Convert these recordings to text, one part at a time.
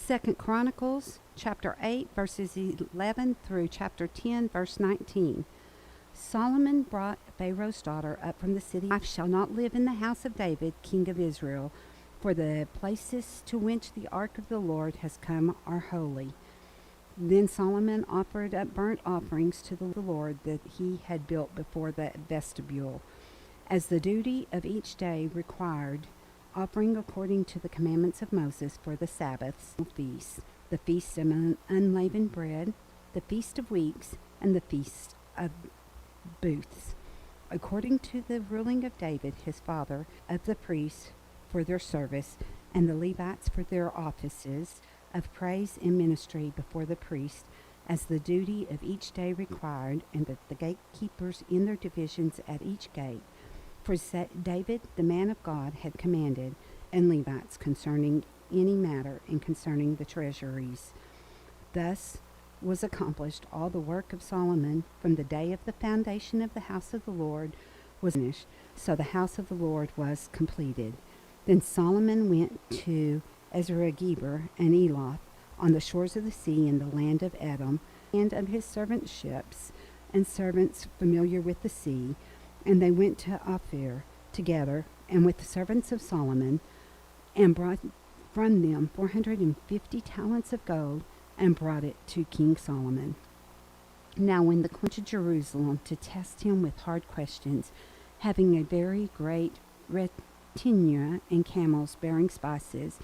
Second Chronicles chapter 8 verses 11 through chapter 10 verse 19. Solomon brought Pharaoh's daughter up from the city. I shall not live in the house of David, king of Israel, for the places to which the ark of the Lord has come are holy. Then Solomon offered up burnt offerings to the Lord that he had built before the vestibule, as the duty of each day required, offering according to the commandments of Moses for the Sabbaths, feasts, the feast of unleavened bread, the feast of weeks, and the feast of booths, according to the ruling of David his father, of the priests for their service, and the Levites for their offices of praise and ministry before the priest, as the duty of each day required, and that the gatekeepers in their divisions at each gate. For David, the man of God, had commanded, and Levites concerning any matter and concerning the treasuries. Thus was accomplished all the work of Solomon from the day of the foundation of the house of the Lord was finished, so the house of the Lord was completed. Then Solomon went to Ezra-Geber and Eloth on the shores of the sea in the land of Edom, and of his servant ships and servants familiar with the sea, and they went to Ophir together, and with the servants of Solomon, and brought from them 450 talents of gold, and brought it to King Solomon. Now when the queen to Jerusalem to test him with hard questions, having a very great retinue and camels bearing spices,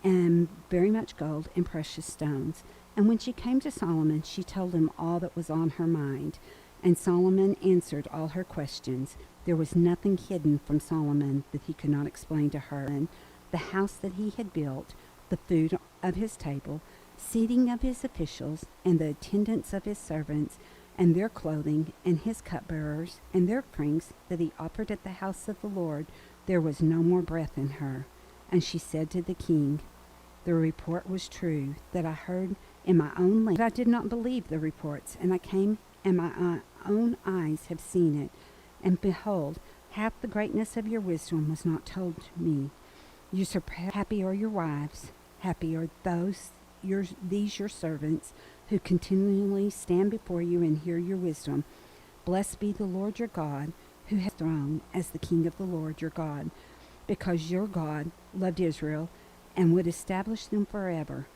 and very much gold and precious stones. And when she came to Solomon, she told him all that was on her mind. And Solomon answered all her questions. There was nothing hidden from Solomon that he could not explain to her. And the house that he had built, the food of his table, seating of his officials, and the attendance of his servants, and their clothing, and his cupbearers, and their offerings that he offered at the house of the Lord, there was no more breath in her. And she said to the king, the report was true that I heard in my own land. But I did not believe the reports, and I came, and my own eyes have seen it. And behold, half the greatness of your wisdom was not told to me. You surpass. Happy are your wives, happy are these your servants, who continually stand before you and hear your wisdom. Blessed be the Lord your God, who has thrown as the king of the Lord your God, because your God loved Israel and would establish them forever.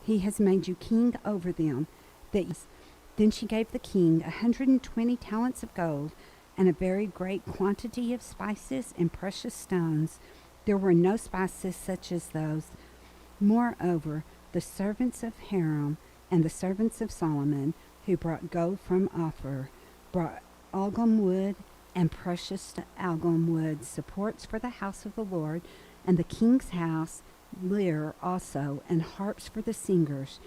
He has made you king over them. Then she gave the king 120 talents of gold, and a very great quantity of spices and precious stones. There were no spices such as those. Moreover, the servants of Hiram and the servants of Solomon, who brought gold from Ophir, brought algum wood and precious algum wood, supports for the house of the Lord, and the king's house, lyre also, and harps for the singers.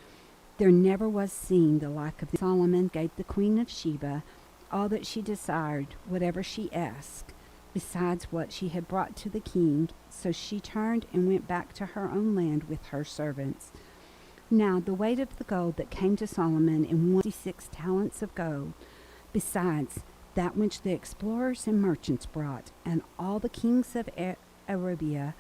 There never was seen the like of them. Solomon gave the queen of Sheba all that she desired, whatever she asked, besides what she had brought to the king. So she turned and went back to her own land with her servants. Now the weight of the gold that came to Solomon in 156 talents of gold, besides that which the explorers and merchants brought, and all the kings of Arabia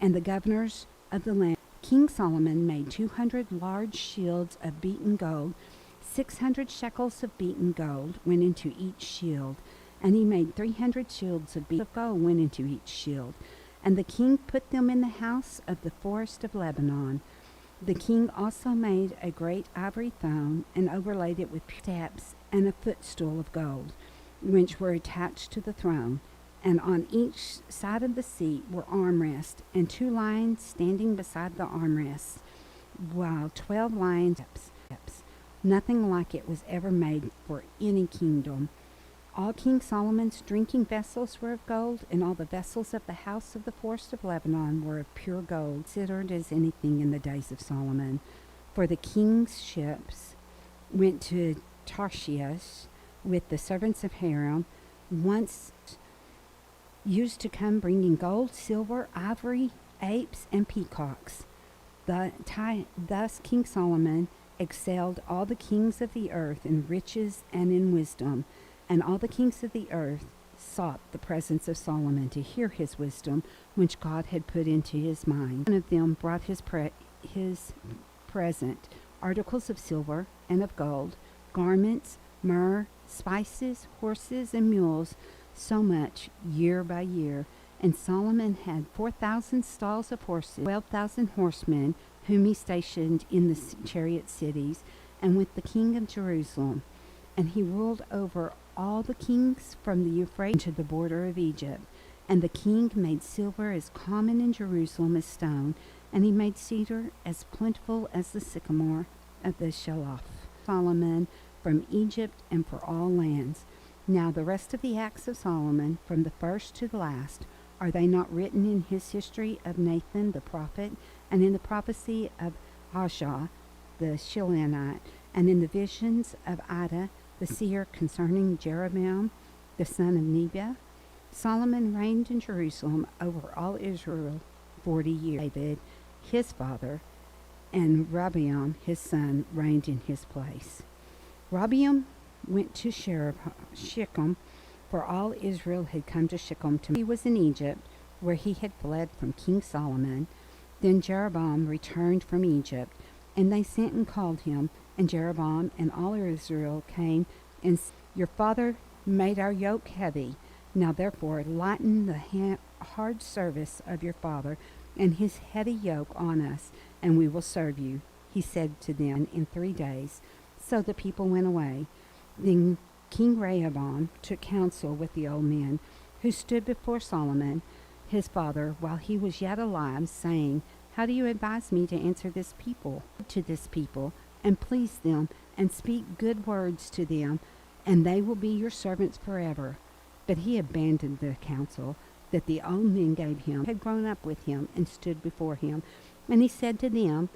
and the governors of the land. King Solomon made 200 large shields of beaten gold. 600 shekels of beaten gold went into each shield, and he made 300 shields of beaten gold went into each shield. And the king put them in the house of the forest of Lebanon. The king also made a great ivory throne, and overlaid it with steps and a footstool of gold, which were attached to the throne. And on each side of the seat were armrests, and 2 lions standing beside the armrests, while 12 lions steps. Nothing like it was ever made for any kingdom. All King Solomon's drinking vessels were of gold, and all the vessels of the house of the forest of Lebanon were of pure gold, considered as anything in the days of Solomon. For the king's ships went to Tarshish with the servants of Hiram, once used to come bringing gold, silver, ivory, apes, and peacocks. Thus King Solomon excelled all the kings of the earth in riches and in wisdom, and all the kings of the earth sought the presence of Solomon to hear his wisdom, which God had put into his mind. One of them brought his present articles of silver and of gold, garments, myrrh, spices, horses, and mules, so much year by year. And Solomon had 4,000 stalls of horses, 12,000 horsemen, whom he stationed in the chariot cities, and with the king of Jerusalem. And he ruled over all the kings from the Euphrates to the border of Egypt. And the king made silver as common in Jerusalem as stone, and he made cedar as plentiful as the sycamore of the Shalaf. Solomon from Egypt and for all lands. Now the rest of the acts of Solomon, from the first to the last, are they not written in his history of Nathan the prophet, and in the prophecy of Ahijah the Shilonite, and in the visions of Iddo the seer concerning Jeroboam the son of Nebiah? Solomon reigned in Jerusalem over all Israel 40 years. David, his father, and Rehoboam, his son, reigned in his place. Rehoboam went to Shechem, for all Israel had come to Shechem. He was in Egypt, where he had fled from King Solomon. Then Jeroboam returned from Egypt, and they sent and called him. And Jeroboam and all Israel came, and said, Your father made our yoke heavy. Now therefore lighten the hard service of your father and his heavy yoke on us, and we will serve you. He said to them in 3 days. So the people went away. Then King Rehoboam took counsel with the old men who stood before Solomon his father while he was yet alive, saying, How do you advise me to answer this people, and please them, and speak good words to them, and they will be your servants forever? But he abandoned the counsel that the old men gave him, had grown up with him, and stood before him. And he said to them,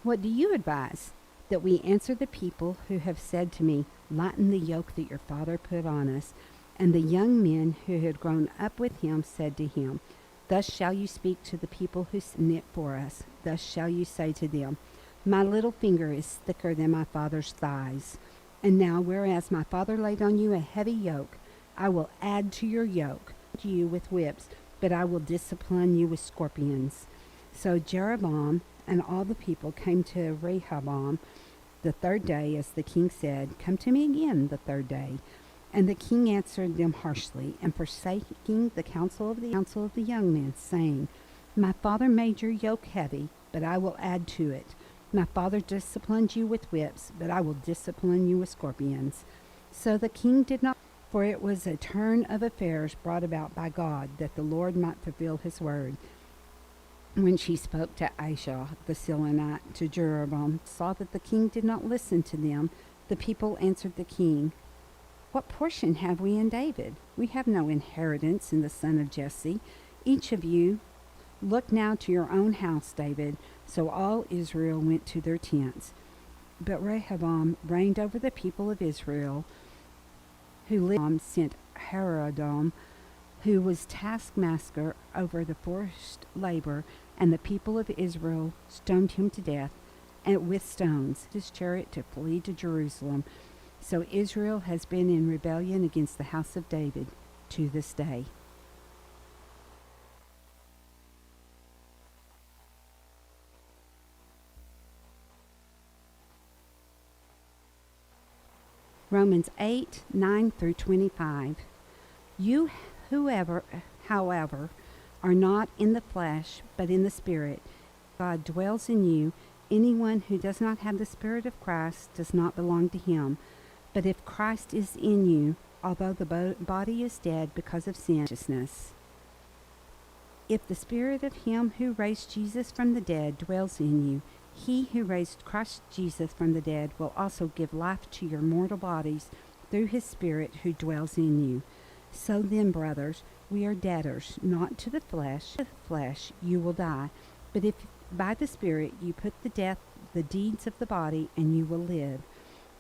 What do you advise? That we answer the people who have said to me, Lighten the yoke that your father put on us. And the young men who had grown up with him said to him, Thus shall you speak to the people who knit for us. Thus shall you say to them, My little finger is thicker than my father's thighs. And now, whereas my father laid on you a heavy yoke, I will add to your yoke, you with whips, but I will discipline you with scorpions. So Jeroboam and all the people came to Rehoboam the 3rd day, as the king said, Come to me again the 3rd day. And the king answered them harshly, and forsaking the counsel of the young men, saying, My father made your yoke heavy, but I will add to it. My father disciplined you with whips, but I will discipline you with scorpions. So the king did not, for it was a turn of affairs brought about by God, that the Lord might fulfill his word. When she spoke to Ahijah the Shilonite to Jeroboam, saw that the king did not listen to them, the people answered the king, What portion have we in David? We have no inheritance in the son of Jesse. Each of you look now to your own house, David. So all Israel went to their tents. But Rehoboam reigned over the people of Israel, who lived, sent Harodam, who was taskmaster over the forced labor, and the people of Israel stoned him to death, and with stones his chariot to flee to Jerusalem. So Israel has been in rebellion against the house of David to this day. Romans 8:9 through 25. You, however, are not in the flesh, but in the Spirit. God dwells in you. Anyone who does not have the Spirit of Christ does not belong to him. But if Christ is in you, although the body is dead because of sin, if the Spirit of him who raised Jesus from the dead dwells in you, he who raised Christ Jesus from the dead will also give life to your mortal bodies through his Spirit who dwells in you. So then, brothers, we are debtors, not to the flesh. To the flesh you will die. But if by the Spirit you put to death the deeds of the body, and you will live.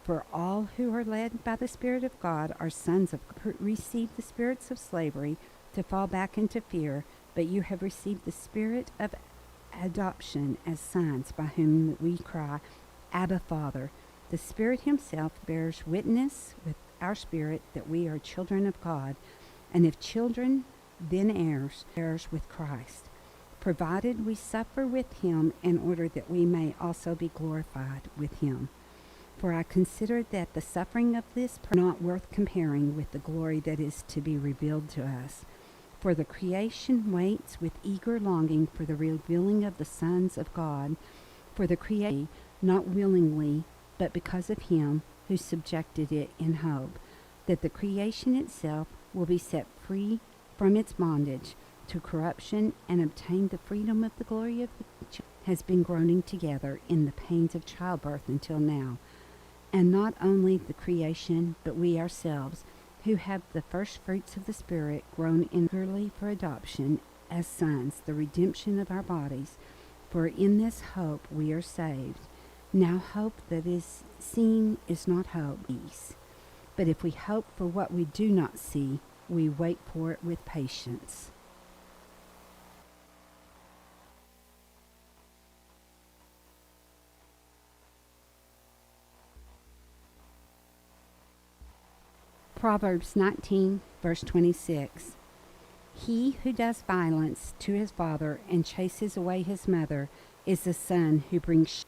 For all who are led by the Spirit of God are sons of God. Receive the spirits of slavery to fall back into fear, but you have received the Spirit of adoption as sons, by whom we cry, Abba, Father. The Spirit himself bears witness with our spirit that we are children of God, and if children, then heirs with Christ, provided we suffer with him in order that we may also be glorified with him. For I consider that the suffering of this not worth comparing with the glory that is to be revealed to us. For the creation waits with eager longing for the revealing of the sons of God. For the creation, not willingly, but because of him who subjected it in hope, that the creation itself will be set free from its bondage to corruption and obtain the freedom of the glory of the children, has been groaning together in the pains of childbirth until now. And not only the creation, but we ourselves, who have the first fruits of the Spirit, groan eagerly for adoption as sons, the redemption of our bodies. For in this hope we are saved. Now hope that is seen is not hope. But if we hope for what we do not see, we wait for it with patience. Proverbs 19, verse 26. He who does violence to his father and chases away his mother is the son who brings